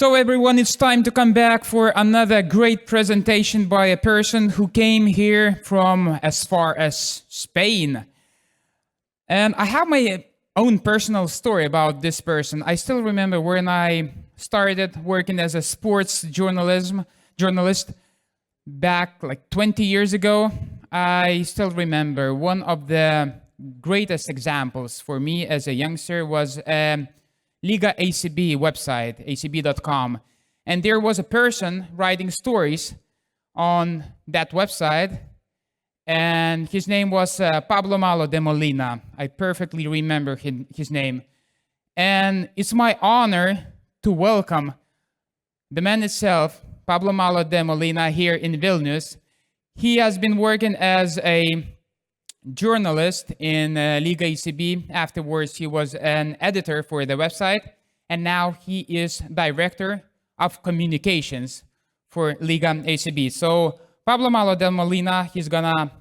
So everyone, it's time to come back for another great presentation by a person who came here from as far as Spain. And I have my own personal story about this person. I still remember when I started working as a sports journalist back like 20 years ago. I still remember one of the greatest examples for me as a youngster was Liga ACB website, acb.com. And there was a person writing stories on that website, and his name was Pablo Malo de Molina. I perfectly remember his name. And it's my honor to welcome the man itself, Pablo Malo de Molina, here in Vilnius. He has been working as a journalist in Liga ACB. Afterwards, he was an editor for the website, and now he is director of communications for Liga ACB. So Pablo Malo de Molina, he's gonna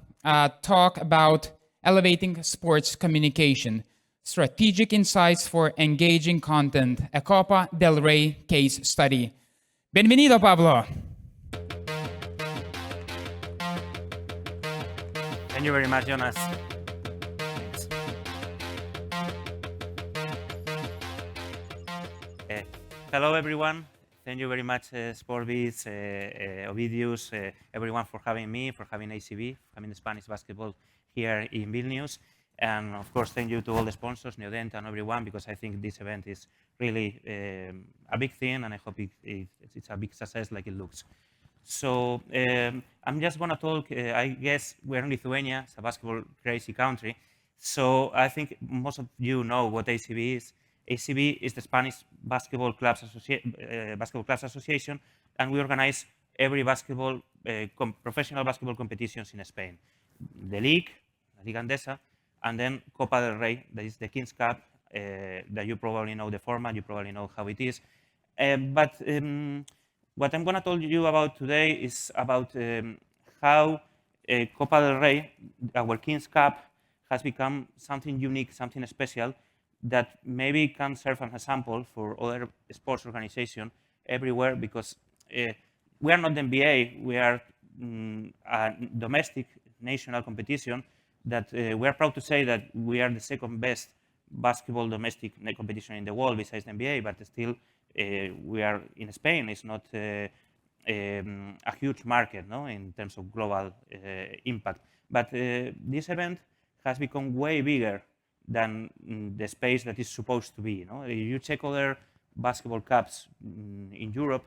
talk about elevating sports communication, strategic insights for engaging content, a Copa del Rey case study. Bienvenido, Pablo. Thank you very much, Jonas. Hello, everyone. Thank you very much, Sportbiz, Ovidius, everyone for having me, for having ACB, having the Spanish basketball here in Vilnius. And of course, thank you to all the sponsors, Neodent and everyone, because I think this event is really a big thing, and I hope it's a big success like it looks. So I'm just going to talk, I guess we're in Lithuania, it's a basketball crazy country. So I think most of you know what ACB is. ACB is the Spanish Basketball Clubs Association, and we organize every professional basketball competitions in Spain. The League, La Liga Andesa, and then Copa del Rey, that is the King's Cup, that you probably know the format, you probably know how it is. What I'm going to tell you about today is about how Copa del Rey, our King's Cup, has become something unique, something special that maybe can serve as an example for other sports organizations everywhere, because we are not the NBA, we are a domestic national competition that we are proud to say that we are the second best basketball domestic competition in the world besides the NBA, but still we are in Spain. It's not a huge market, no, in terms of global impact. But this event has become way bigger than the space that is supposed to be. No? You check other basketball cups in Europe,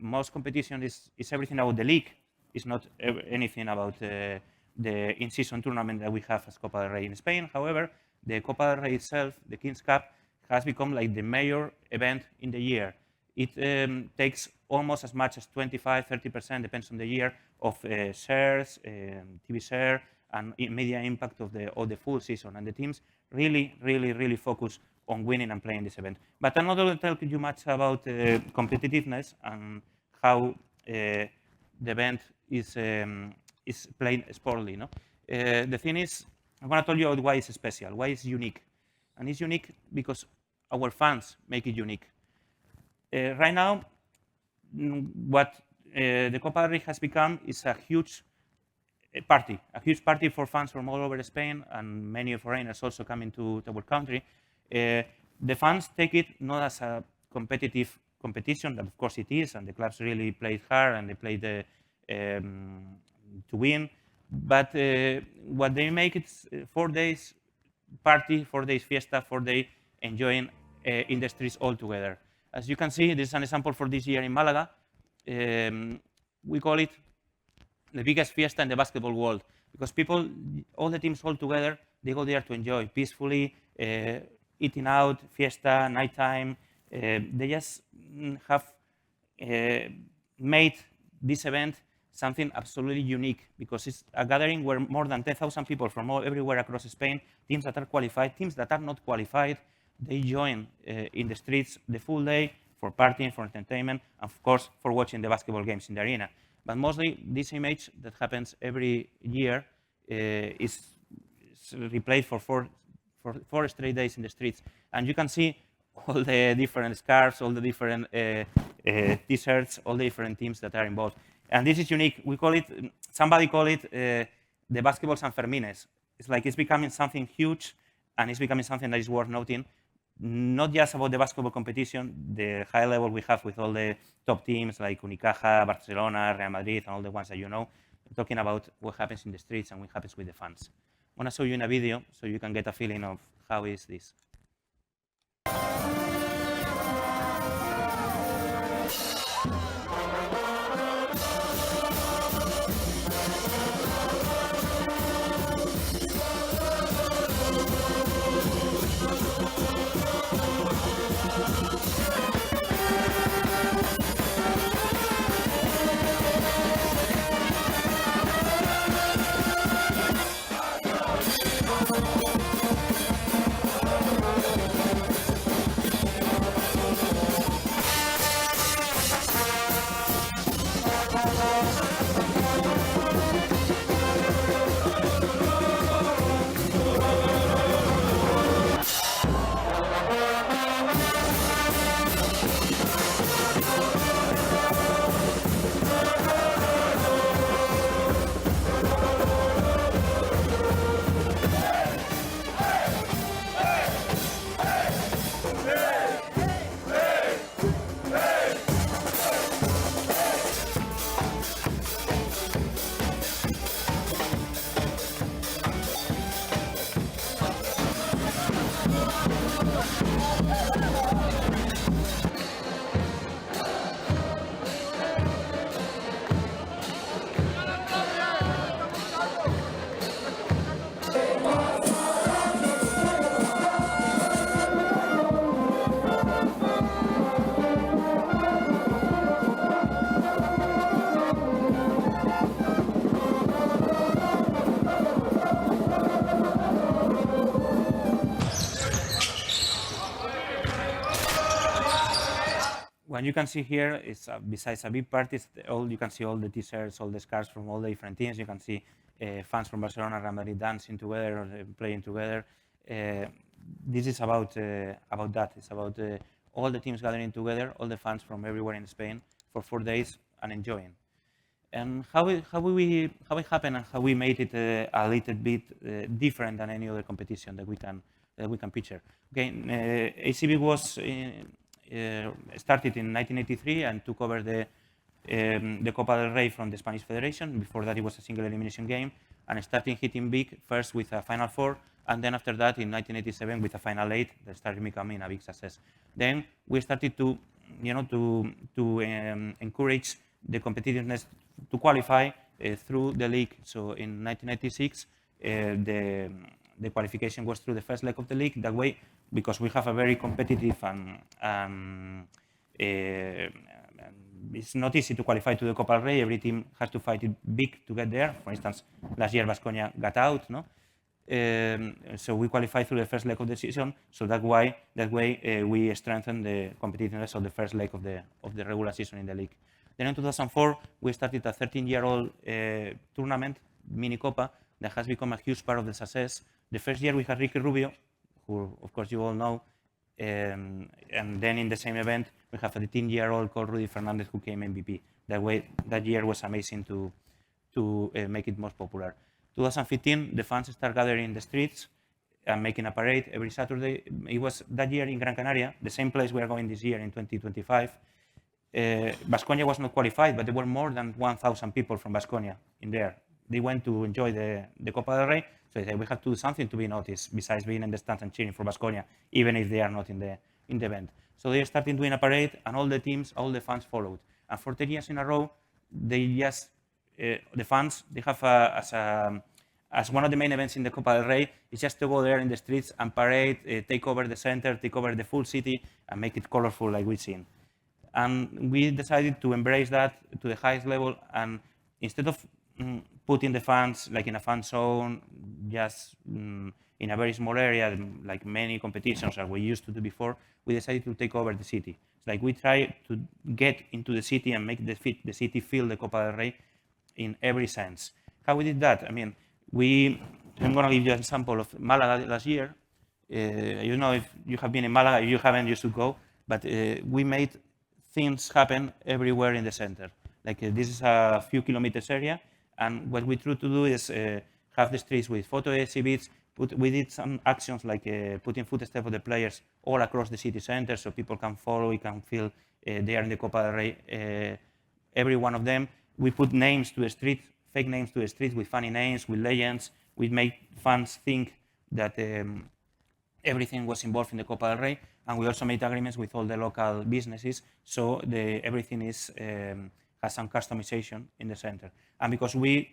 most competition is everything about the league. It's not anything about the in-season tournament that we have as Copa del Rey in Spain. However, the Copa del Rey itself, the King's Cup, has become like the major event in the year. It takes almost as much as 25–30%, depends on the year, of shares, TV share, and media impact of the full season. And the teams really focus on winning and playing this event. But I'm not going to tell you much about competitiveness and how the event is played sportly. No? The thing is, I'm going to tell you why it's special, why it's unique. And it's unique because our fans make it unique. Right now, what the Copa del Rey has become is a huge party for fans from all over Spain, and many foreigners also coming to our country. The fans take it not as a competitive competition, that of course it is, and the clubs really played hard and they played to win. But what they make it 4 days party, 4 days fiesta, 4 days enjoying in the streets all together. As you can see, this is an example for this year in Malaga. We call it the biggest fiesta in the basketball world, because people, all the teams all together, they go there to enjoy peacefully, eating out, fiesta, nighttime. They just have made this event something absolutely unique, because it's a gathering where more than 10,000 people from everywhere across Spain, teams that are qualified, teams that are not qualified, they join in the streets the full day for partying, for entertainment, and of course for watching the basketball games in the arena. But mostly this image that happens every year is replayed for four straight days in the streets. And you can see all the different scarves, all the different T-shirts, all the different teams that are involved. And this is unique. We call it, somebody call it the basketball Sanfermines. It's like it's becoming something huge, and it's becoming something that is worth noting. Not just about the basketball competition, the high level we have with all the top teams like Unicaja, Barcelona, Real Madrid, and all the ones that you know, talking about what happens in the streets and what happens with the fans. I want to show you in a video so you can get a feeling of how is this. What you can see here is, besides a big party, you can see all the T-shirts, all the scarves from all the different teams. You can see fans from Barcelona, Real Madrid dancing together, or playing together. This is about that. It's about all the teams gathering together, all the fans from everywhere in Spain for 4 days and enjoying. And how it happened and how we made it a little bit different than any other competition that we can picture. Okay, ACB was started in 1983 and took over the Copa del Rey from the Spanish Federation. Before that, it was a single elimination game, and starting hitting big first with a Final Four, and then after that in 1987 with a Final Eight that started becoming a big success. Then we started to, encourage the competitiveness to qualify through the league. So in 1996, the qualification was through the first leg of the league. That way, because we have a very competitive and it's not easy to qualify to the Copa del Rey. Every team has to fight it big to get there. For instance, last year Baskonia got out, no? So we qualified through the first leg of the season. So that way we strengthened the competitiveness of the first leg of the regular season in the league. Then in 2004 we started a 13-year-old tournament, Mini Copa, that has become a huge part of the success. The first year we had Ricky Rubio, who of course you all know, and then in the same event we have a 18-year-old called Rudy Fernandez who came MVP. That year was amazing to make it most popular. 2015, the fans start gathering in the streets and making a parade every Saturday. It was that year in Gran Canaria, the same place we are going this year in 2025. Baskonia was not qualified, but there were more than 1,000 people from Baskonia in there. They went to enjoy the Copa del Rey, so they said we have to do something to be noticed besides being in the stands and cheering for Baskonia, even if they are not in the event. So they started doing a parade, and all the teams, all the fans followed. And for 10 years in a row, they just the fans, they have as one of the main events in the Copa del Rey is just to go there in the streets and parade, take over the center, take over the full city, and make it colorful like we've seen. And we decided to embrace that to the highest level, and instead of putting the fans like in a fan zone, just in a very small area, like many competitions that we used to do before, we decided to take over the city. It's like we try to get into the city and make the city feel the Copa del Rey in every sense. How we did that? I mean, I'm going to give you an example of Malaga last year. You know, if you have been in Malaga, if you haven't, you should go. But we made things happen everywhere in the center. Like this is a few kilometers area, and what we try to do is have the streets with photo exhibits. We did some actions like putting footsteps of the players all across the city center, so people can follow, can feel they are in the Copa del Rey. Every one of them. We put names to the street, fake names to the street with funny names, with legends. We make fans think that everything was involved in the Copa del Rey, and we also made agreements with all the local businesses, so everything is has some customization in the center. And because we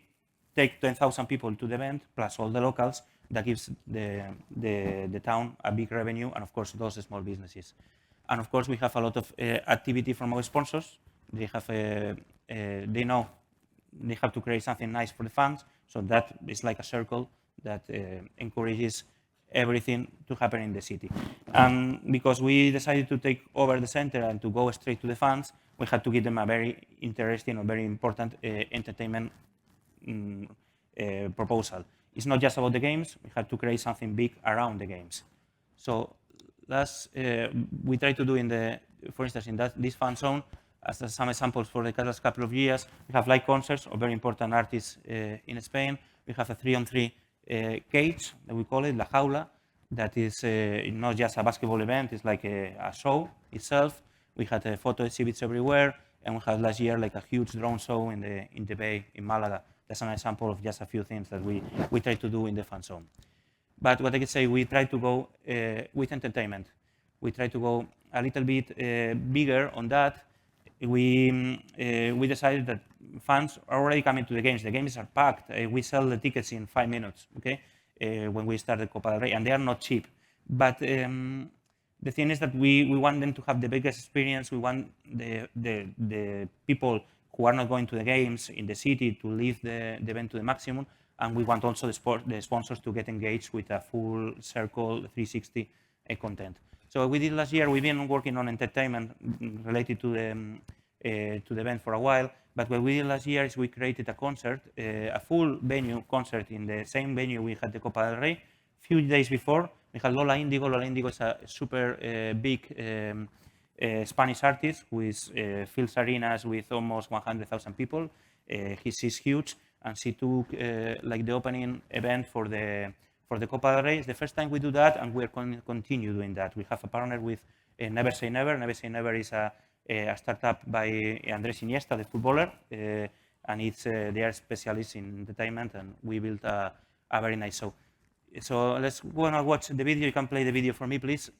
take 10,000 people to the event, plus all the locals, that gives the town a big revenue, and of course those small businesses. And of course we have a lot of activity from our sponsors. They have they know they have to create something nice for the fans, so that is like a circle that encourages everything to happen in the city. And because we decided to take over the center and to go straight to the fans, we had to give them a very interesting or very important entertainment proposal. It's not just about the games, we had to create something big around the games. So that's, we try to do for instance, in this fan zone, as some examples for the last couple of years, we have live concerts of very important artists in Spain. We have a 3-on-3 cage, that we call it, La Jaula, that is not just a basketball event, it's like a show itself. We had photo exhibits everywhere, and we had last year like a huge drone show in the bay in Malaga. That's an example of just a few things that we try to do in the fan zone. But what I can say, we try to go with entertainment. We try to go a little bit bigger on that. We decided that fans are already coming to the games. The games are packed. We sell the tickets in 5 minutes, okay? When we start the Copa del Rey, and they are not cheap. But the thing is that we want them to have the biggest experience. We want the people who are not going to the games in the city to live the event to the maximum, and we want also the sponsors to get engaged with a full circle 360 content. So what we did last year, we've been working on entertainment related to the event for a while, but what we did last year is we created a concert, a full venue concert in the same venue we had the Copa del Rey. A few days before, we had Lola Indigo. Lola Indigo is a super big Spanish artist who fills arenas with almost 100,000 people. She's huge, and she took like the opening event for the Copa del Rey. It's the first time we do that, and we're going to continue doing that. We have a partner with Never Say Never. Never Say Never is a startup by Andrés Iniesta, the footballer, and they are specialists in entertainment, and we built a very nice show. So let's go and watch the video. You can play the video for me, please.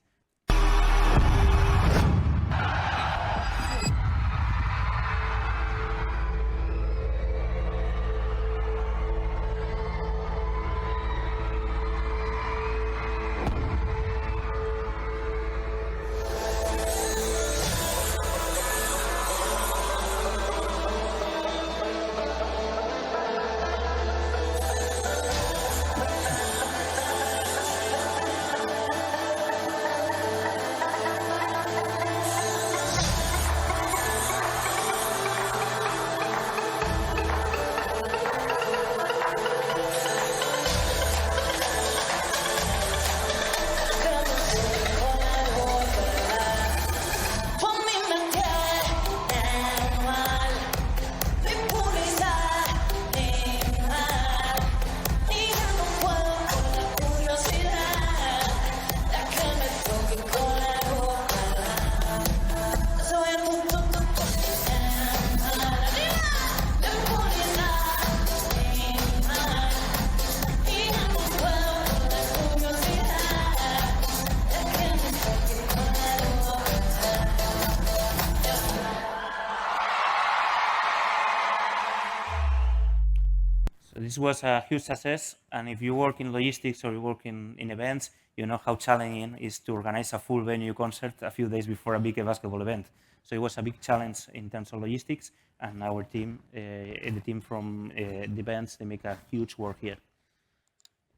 This was a huge success, and if you work in logistics or you work in events, you know how challenging it is to organize a full venue concert a few days before a big basketball event. So it was a big challenge in terms of logistics, and our team, the team from the events, they make a huge work here.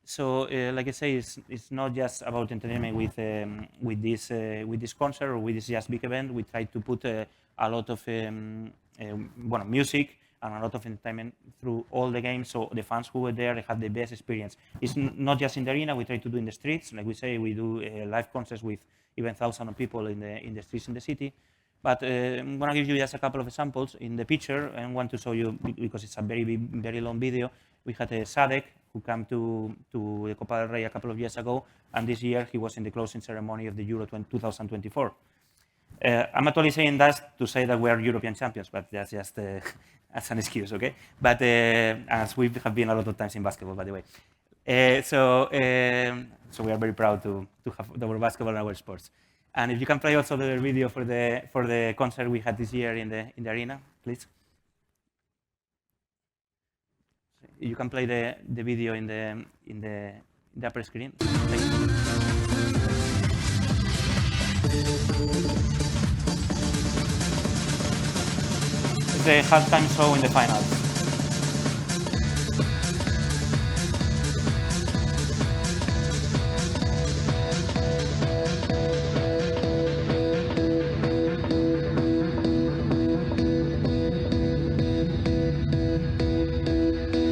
So, like I say, it's not just about entertainment with this concert or with this just big event. We try to put a lot of music and a lot of entertainment through all the games, so the fans who were there, they have the best experience. It's not just in the arena. We try to do in the streets, like we say, we do live concerts with even thousands of people in the streets in the city. But I'm going to give you just a couple of examples. In the picture, I want to show you, because it's a very long video, we had a Sadek who came to the Copa del Rey a couple of years ago, and this year he was in the closing ceremony of the Euro 2024. I'm not only saying that to say that we are European champions, but that's just as an excuse, okay? But as we have been a lot of times in basketball, by the way. So we are very proud to have our basketball and our sports. And if you can play also the video for the concert we had this year in the arena, please. You can play the video in the upper screen. Thank you. The halftime show in the finals.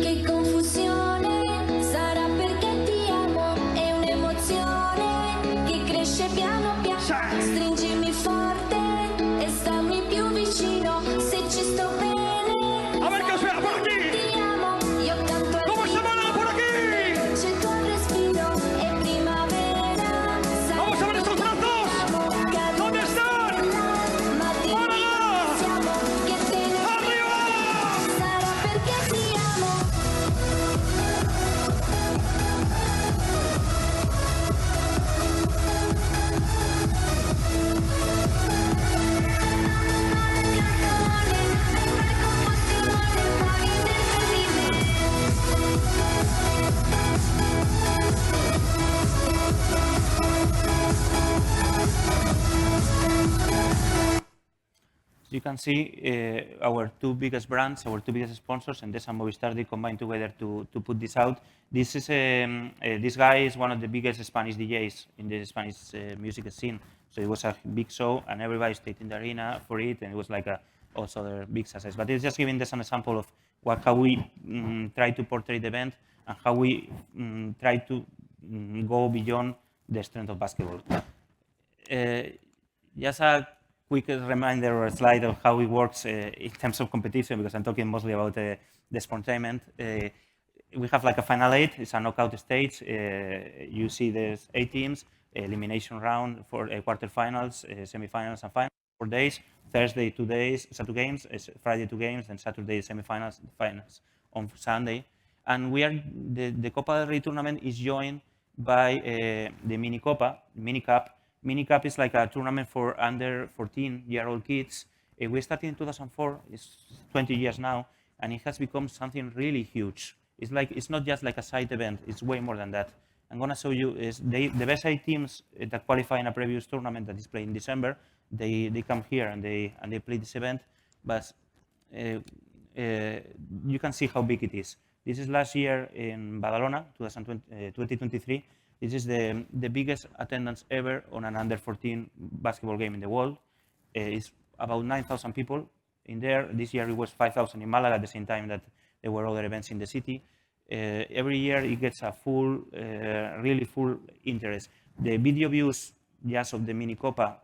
Che confusione sarà perché ti amo, è un'emozione che cresce piano piano. Stringimi forte e stammi più vicino, se ci sto bene. A ver qué suena por aquí. Ti amo, io canto a ¿Cómo se llama por aquí? c'è il tuo respiro, è primavera. Vamos a ver estos brazos. ¿Dónde están? Ma ti ringraziamo che te ne ¡Arriba! sarà perché ti amo. So you can see our two biggest brands, our two biggest sponsors, and Endesa and Movistar, they combined together to put this out. This is this guy is one of the biggest Spanish DJs in the Spanish music scene. So it was a big show, and everybody stayed in the arena for it, and it was like also a big success. But it's just giving this an example of how we try to portray the event and how we try to go beyond the strength of basketball. Just a quick reminder or a slide of how it works in terms of competition, because I'm talking mostly about the spontainment. We have like a final 8, it's a knockout stage. You see there's 8 teams, elimination round for quarterfinals, semifinals, and finals. 4 days. Thursday 2 days, so 2 games. Friday 2 games, and Saturday semifinals, finals on Sunday. And we are the Copa del Rey tournament is joined by the Mini Copa, Mini Cup. Mini Cup is like a tournament for under 14-year-old kids. We started in 2004. It's 20 years now, and it has become something really huge. It's not just like a side event. It's way more than that. I'm gonna show you is the best 8 teams that qualify in a previous tournament that is played in December. They come here and they play this event, but you can see how big it is. This is last year in Badalona, 2023. This is the biggest attendance ever on an under 14 basketball game in the world. It's about 9,000 people in there. This year it was 5,000 in Malaga at the same time that there were other events in the city. Every year it gets a full, really full interest. The video views just of the Mini Copa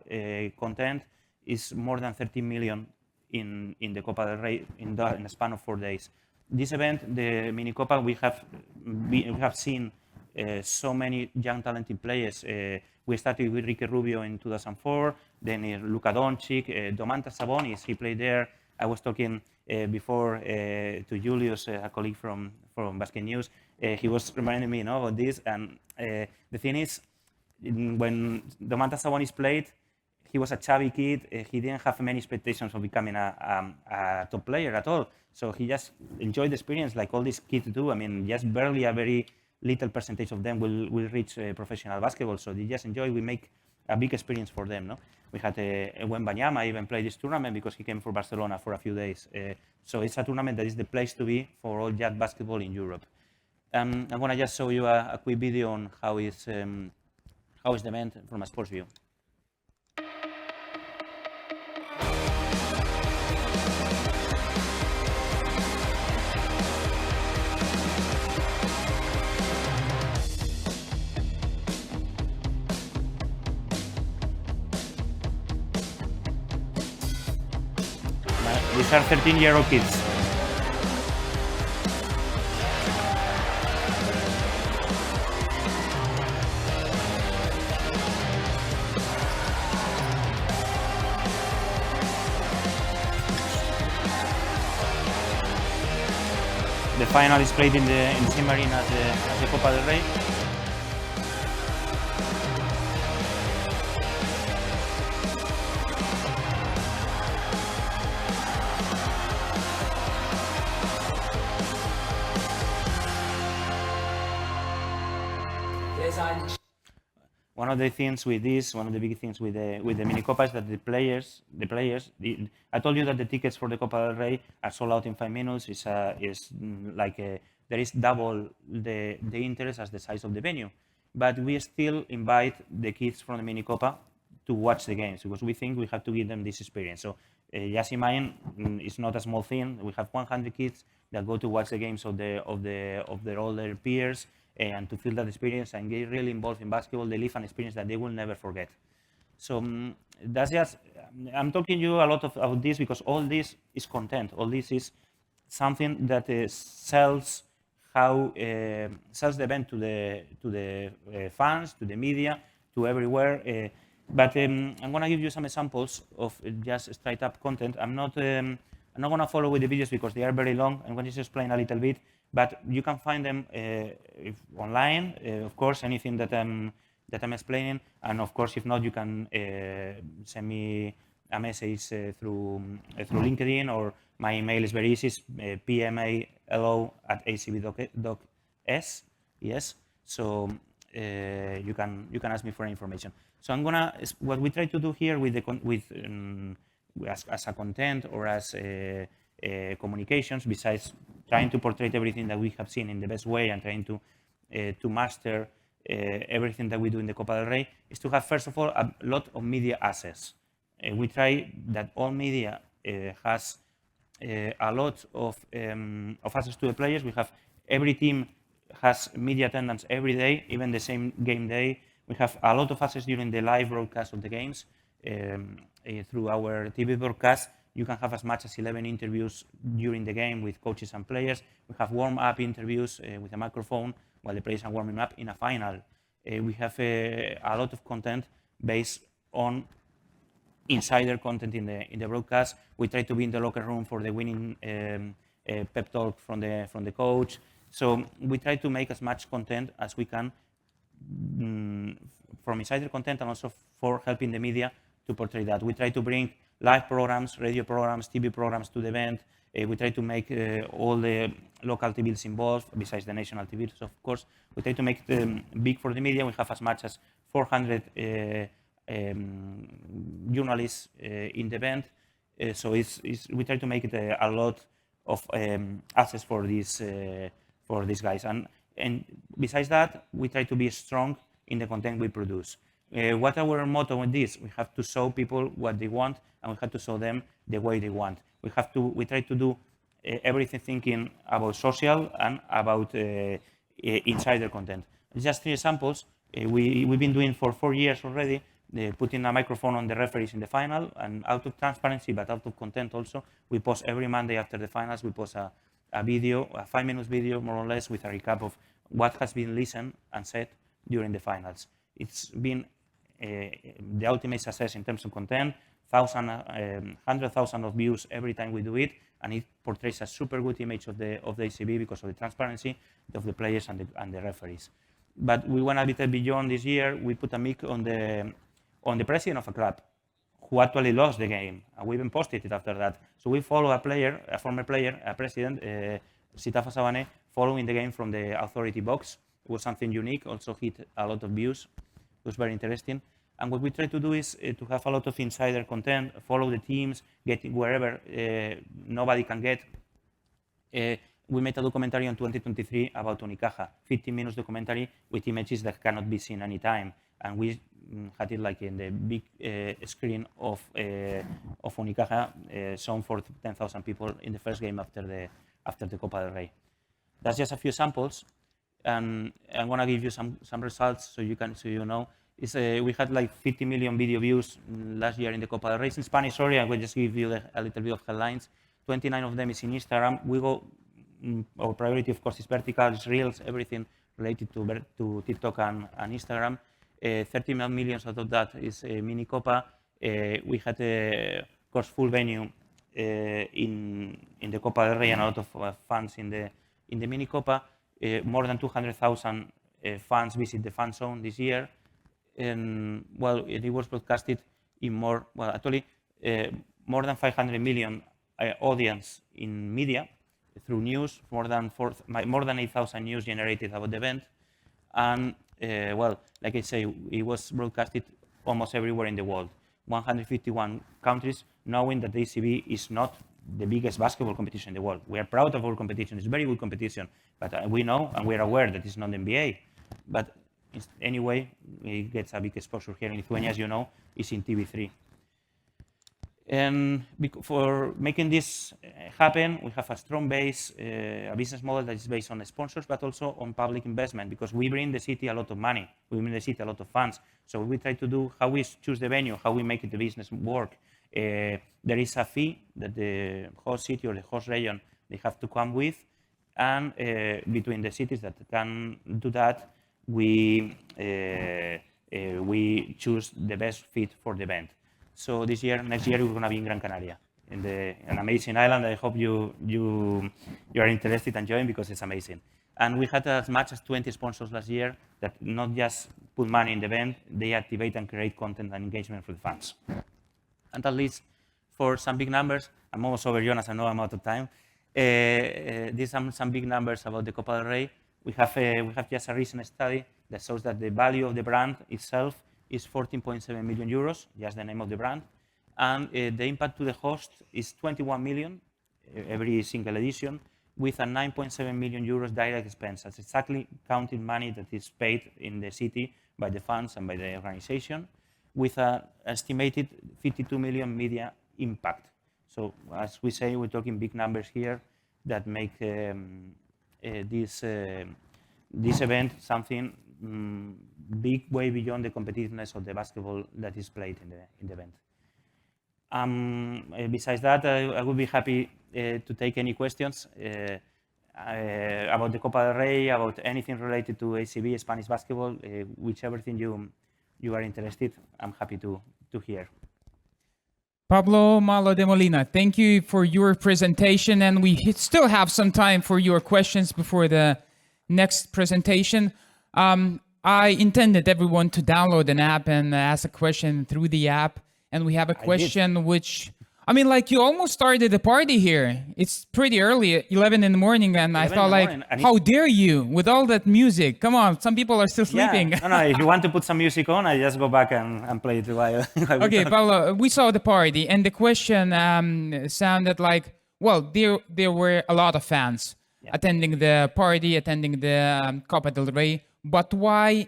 content is more than 13 million in the Copa del Rey in a span of 4 days. This event, the Mini Copa, we have seen so many young talented players. We started with Ricky Rubio in 2004, then Luka Doncic, Domantas Sabonis, he played there. I was talking before to Julius, a colleague from Basket News. He was reminding me about this, and the thing is, when Domantas Sabonis played, he was a chubby kid. He didn't have many expectations of becoming a top player at all. So he just enjoyed the experience like all these kids do. I mean, just barely a very little percentage of them will reach professional basketball. So they just enjoy. We make a big experience for them. No, we had Wembanyama even play this tournament because he came for Barcelona for a few days. So it's a tournament that is the place to be for all young basketball in Europe. I'm gonna just show you a quick video on how is the event from a sports view. These are 13-year-old kids. The final is played in the same arena as the Copa del Rey. One of the things with this, one of the big things with the mini Copa is that the players. I told you that the tickets for the Copa del Rey are sold out in 5 minutes. There is double the interest as the size of the venue, but we still invite the kids from the mini Copa to watch the games because we think we have to give them this experience. So just imagine, it's not a small thing. We have 100 kids that go to watch the games of their older peers and to feel that experience and get really involved in basketball. They live an experience that they will never forget. So that's just, I'm talking to you a lot about this because all this is content. All this is something that sells the event to the fans, to the media, to everywhere. But I'm going to give you some examples of just straight up content. I'm not going to follow with the videos because they are very long. I'm going to just explain a little bit, but you can find them online. Of course, anything that I'm explaining, and of course, if not, you can send me a message through LinkedIn, or my email is very easy, pmalo@acb.es. Yes, so you can ask me for information. So what we try to do here as a content or as communications, besides trying to portray everything that we have seen in the best way and trying to master everything that we do in the Copa del Rey, is to have, first of all, a lot of media access. We try that all media has a lot of access to the players. We have every team has media attendance every day, even the same game day. We have a lot of access during the live broadcast of the games. Through our TV broadcast, you can have as much as 11 interviews during the game with coaches and players. We have warm-up interviews with a microphone while the players are warming up in a final. We have a lot of content based on insider content in the broadcast. We try to be in the locker room for the winning pep talk from the coach. So we try to make as much content as we can from insider content, and also for helping the media to portray that. We try to bring live programs, radio programs, TV programs to the event. We try to make all the local TVs involved, besides the national TVs, of course. We try to make them big for the media. We have as much as 400 journalists in the event. So we try to make it a lot of access for these guys. And besides that, we try to be strong in the content we produce. What our motto with this? We have to show people what they want, and we have to show them the way they want. We try to do everything thinking about social and about insider content. Just 3 examples. We've been doing for 4 years already, putting a microphone on the referees in the final, and out of transparency, but out of content also. We post every Monday after the finals, we post a video, a 5-minute video, more or less, with a recap of what has been listened and said during the finals. It's been the ultimate success in terms of content, 100,000 of views every time we do it, and it portrays a super good image of the ACB because of the transparency of the players and the referees. But we went a bit beyond this year. We put a mic on the president of a club who actually lost the game, and we even posted it after that. So we follow a former player, a president, Sitafa Sabane, following the game from the authority box. It was something unique, also hit a lot of views. It was very interesting. And what we try to do is to have a lot of insider content, follow the teams, get wherever nobody can get. We made a documentary on 2023 about Unicaja, 15 minutes documentary with images that cannot be seen anytime. And we had it like in the big screen of Unicaja, shown for 10,000 people in the first game after the Copa del Rey. That's just a few samples, and I'm gonna give you some results so you know. We had like 50 million video views last year in the Copa del Rey. In Spanish, sorry, I will just give you a little bit of headlines. 29 of them is in Instagram. We go, our priority, of course, is vertical, is Reels, everything related to TikTok and Instagram. 30 million out of that is mini Copa. We had, of course, full venue in the Copa del Rey and a lot of fans in the mini Copa. More than 200,000 fans visit the fan zone this year. And well, it was broadcasted in more than 500 million audience in media through news, more than 8,000 news generated about the event. And well, like I say, it was broadcasted almost everywhere in the world. 151 countries, knowing that the ACB is not the biggest basketball competition in the world. We are proud of our competition. It's a very good competition, but we know and we are aware that it's not the NBA. But anyway, it gets a big exposure here in Lithuania, as you know, is in TV3. And for making this happen, we have a strong base, a business model that is based on sponsors, but also on public investment, because we bring the city a lot of money, we bring the city a lot of funds. So we try to do how we choose the venue, how we make the business work. There is a fee that the host city or the host region, they have to come with, and between the cities that can do that, we choose the best fit for the event. So next year, we're going to be in Gran Canaria, in an amazing island. I hope you are interested and join, because it's amazing. And we had as much as 20 sponsors last year that not just put money in the event, they activate and create content and engagement for the fans. And at least for some big numbers, I'm almost over, Jonas, I know I'm out of time. These are some big numbers about the Copa del Rey. We have just a recent study that shows that the value of the brand itself is 14.7 million euros, just the name of the brand. And the impact to the host is 21 million every single edition, with a 9.7 million euros direct expense. That's exactly counting money that is paid in the city by the fans and by the organization, with an estimated 52 million media impact. So as we say, we're talking big numbers here that make this event something big, way beyond the competitiveness of the basketball that is played in the event. Besides that, I would be happy to take any questions about the Copa del Rey, about anything related to ACB, Spanish basketball, whichever thing you are interested, I'm happy to hear. Pablo Malo de Molina, thank you for your presentation, and we still have some time for your questions before the next presentation. I intended everyone to download an app and ask a question through the app, and we have a question which, I mean, like, you almost started the party here. It's pretty early, 11 in the morning, and I thought, like, how dare you with all that music? Come on, some people are still sleeping. Yeah. No, if you want to put some music on, I just go back and play it while Okay, Pablo, we saw the party, and the question sounded like, well, there were a lot of fans attending the party, attending the Copa del Rey, but why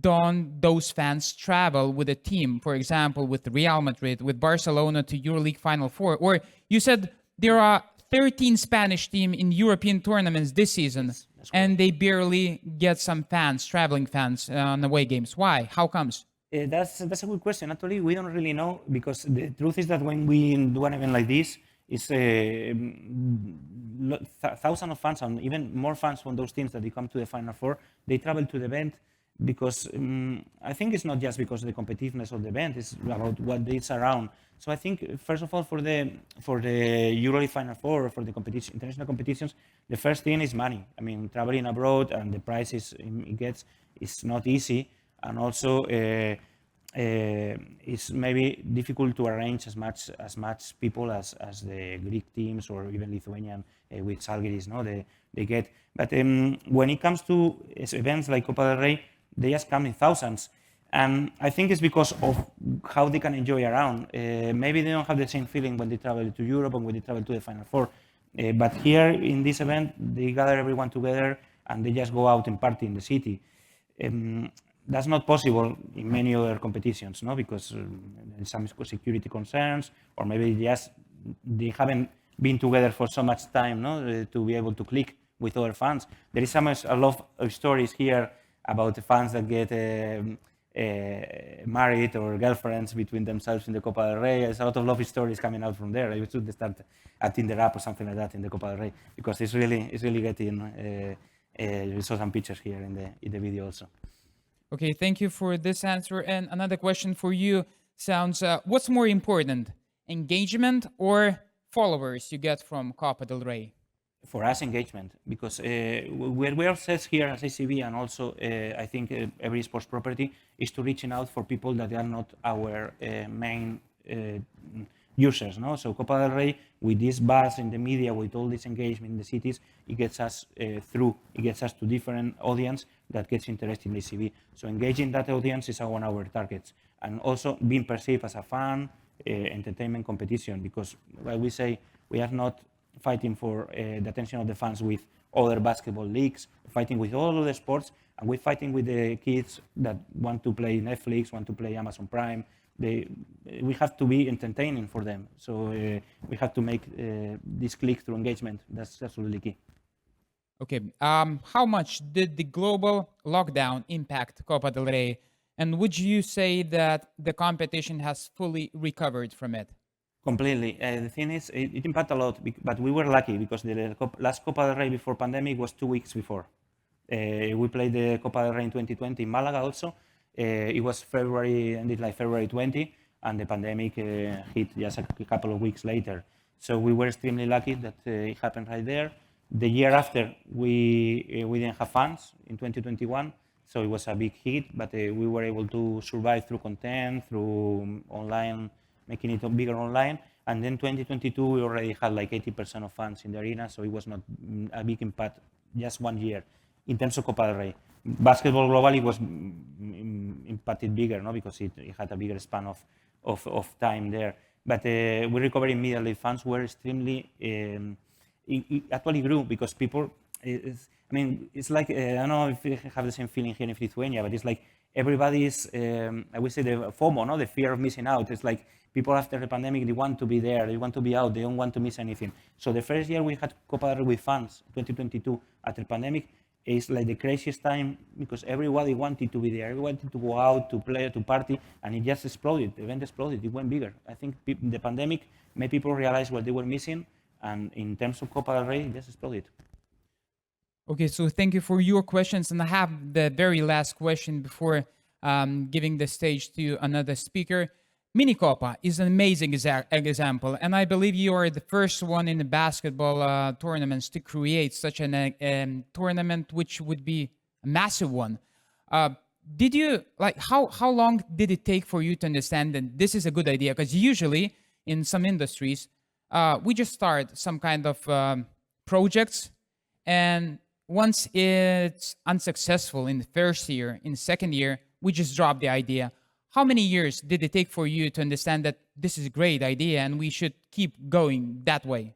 don't those fans travel with a team, for example, with Real Madrid, with Barcelona to EuroLeague Final Four? Or you said there are 13 Spanish teams in European tournaments this season, and they barely get some fans, traveling fans, on away games. Why? How comes? That's a good question. Actually, we don't really know, because the truth is that when we do an event like this, it's thousands of fans, and even more fans from those teams that they come to the Final Four, they travel to the event, because I think it's not just because of the competitiveness of the event, it's about what is around. So I think, first of all, for the EuroLeague Final Four, or for the international competitions, the first thing is money. I mean, traveling abroad and the prices it gets is not easy, and also it's maybe difficult to arrange as much people as the Greek teams or even Lithuanian with Žalgiris, no, they get. But when it comes to events like Copa del Rey, they just come in thousands. And I think it's because of how they can enjoy around. Maybe they don't have the same feeling when they travel to Europe and when they travel to the Final Four. But here in this event, they gather everyone together and they just go out and party in the city. That's not possible in many other competitions, no? Because there's some security concerns, or maybe just they haven't been together for so much time, no? To be able to click with other fans. There is a lot of stories here about the fans that get married or girlfriends between themselves in the Copa del Rey. There's a lot of love stories coming out from there. You should start a Tinder app or something like that in the Copa del Rey, because it's really getting. We saw some pictures here in the video also. Okay, thank you for this answer. And another question for you sounds, what's more important, engagement or followers you get from Copa del Rey? For us, engagement, because what we are says here as ACB, and also I think every sports property, is to reaching out for people that are not our main users. No, so Copa del Rey, with this buzz in the media, with all this engagement in the cities, it gets us through. It gets us to different audience that gets interested in ACB. So engaging that audience is one of our targets, and also being perceived as a fan, entertainment competition, because like we say, we are not fighting for the attention of the fans with other basketball leagues, fighting with all of the sports, and we're fighting with the kids that want to play Netflix, want to play Amazon Prime. We have to be entertaining for them. So we have to make this click through engagement. That's absolutely key. Okay, how much did the global lockdown impact Copa del Rey? And would you say that the competition has fully recovered from it? Completely. The thing is, it impacted a lot, but we were lucky because the last Copa del Rey before pandemic was 2 weeks before. We played the Copa del Rey in 2020 in Malaga also. It was February, ended like February 20, and the pandemic hit just a couple of weeks later. So we were extremely lucky that it happened right there. The year after, we didn't have fans in 2021, so it was a big hit, but we were able to survive through content, through online, making it bigger online. And then 2022, we already had like 80% of fans in the arena, so it was not a big impact just 1 year in terms of Copa del Rey. Basketball globally was impacted bigger, no, because it had a bigger span of time there. But we recovered immediately. Fans were extremely, it actually grew because people, it's like, I don't know if you have the same feeling here in Lithuania, but it's like everybody is, I would say the FOMO, no? The fear of missing out. It's like people after the pandemic, they want to be there, they want to be out, they don't want to miss anything. So the first year we had Copa del Rey with fans, 2022, after the pandemic, it's like the craziest time because everybody wanted to be there, everybody wanted to go out, to play, to party, and it just exploded. The event exploded, it went bigger. I think the pandemic made people realize what they were missing, and in terms of Copa del Rey, it just exploded. Okay, so thank you for your questions. And I have the very last question before giving the stage to another speaker. Mini Copa is an amazing example, and I believe you are the first one in the basketball tournaments to create such an tournament, which would be a massive one. Did you, like, how long did it take for you to understand that this is a good idea? Because usually in some industries, we just start some kind of projects, and once it's unsuccessful in the first year, in the second year, we just drop the idea. How many years did it take for you to understand that this is a great idea and we should keep going that way?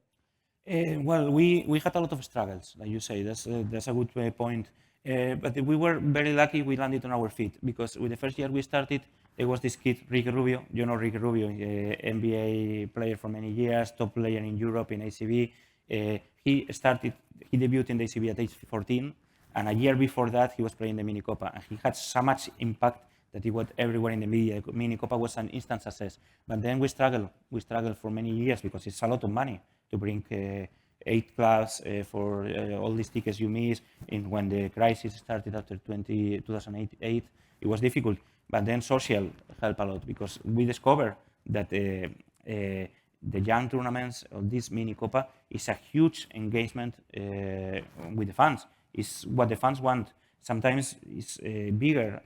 Well, we had a lot of struggles, like you say. That's a good point. But we were very lucky we landed on our feet, because with the first year we started, there was this kid, Ricky Rubio. You know Ricky Rubio, NBA player for many years, top player in Europe in ACB. He debuted in the ACB at age 14, and a year before that he was playing the Mini Copa, and he had so much impact that it was everywhere in the media. Mini Copa was an instant success. But then we struggled for many years because it's a lot of money to bring 8 clubs for all these tickets you miss. And when the crisis started after 2008, it was difficult. But then social helped a lot, because we discovered that the young tournaments of this Mini Copa is a huge engagement with the fans. It's what the fans want. Sometimes it's bigger,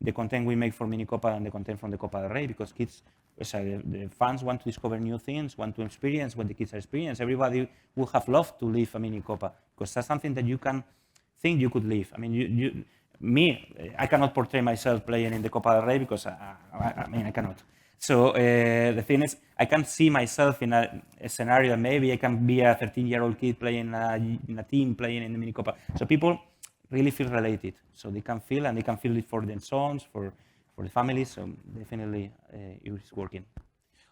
the content we make for Mini Copa than the content from the Copa del Rey, because kids, the fans want to discover new things, want to experience what the kids are experiencing. Everybody would have loved to live a Mini Copa, because that's something that you can think you could live. I mean, I cannot portray myself playing in the Copa del Rey, because I cannot. So the thing is, I can see myself in a scenario that maybe I can be a 13-year-old kid playing in a team, playing in the Mini Copa. So people really feel related, so they can feel, and they can feel it for their sons, for the family. So definitely it's working.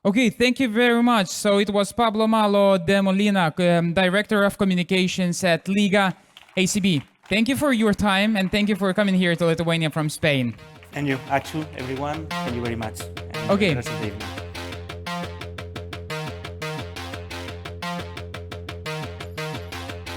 Okay, thank you very much. So it was Pablo Malo de Molina, Director of Communications at Liga ACB. Thank you for your time, and thank you for coming here to Lithuania from Spain. And you, Achu, everyone, thank you very much. And Okay. the rest of the evening.